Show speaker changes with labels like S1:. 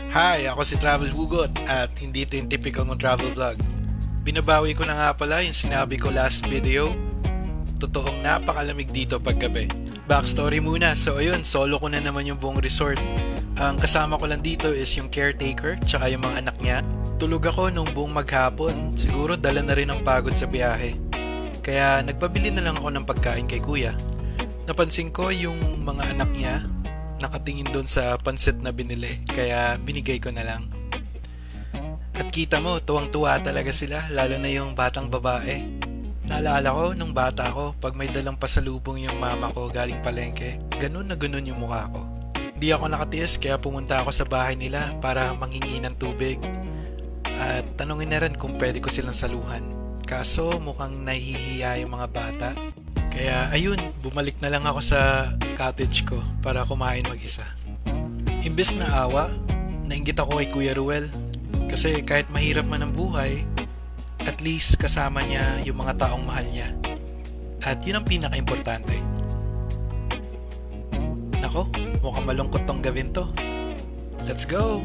S1: Hi, ako si Travel Hugot at hindi ito yung typical mong travel vlog. Binabawi ko na nga pala yung sinabi ko last video. Totoong napakalamig dito paggabi. Backstory muna, so ayun, solo ko na naman yung buong resort. Ang kasama ko lang dito is yung caretaker tsaka yung mga anak niya. Tulog ako nung buong maghapon, siguro dala na rin ang pagod sa biyahe. Kaya nagpabili na lang ako ng pagkain kay kuya. Napansin ko yung mga anak niya nakatingin doon sa pansit na binili, kaya binigay ko na lang. At kita mo, tuwang-tuwa talaga sila, lalo na yung batang babae. Naalala ko, nung bata ko, pag may dalang pasalubong yung mama ko galing palengke, ganun na ganun yung mukha ko. Hindi ako nakatiis kaya pumunta ako sa bahay nila para manghingi ng tubig. At tanungin na rin kung pwede ko silang saluhan. Kaso mukhang nahihiya yung mga bata. Kaya ayun, bumalik na lang ako sa cottage ko para kumain mag-isa. Imbes na awa, nainggit ako kay Kuya Ruel. Kasi kahit mahirap man ang buhay, at least kasama niya yung mga taong mahal niya. At yun ang pinaka-importante. Nako, mukhang malungkot tong gawin to. Let's go!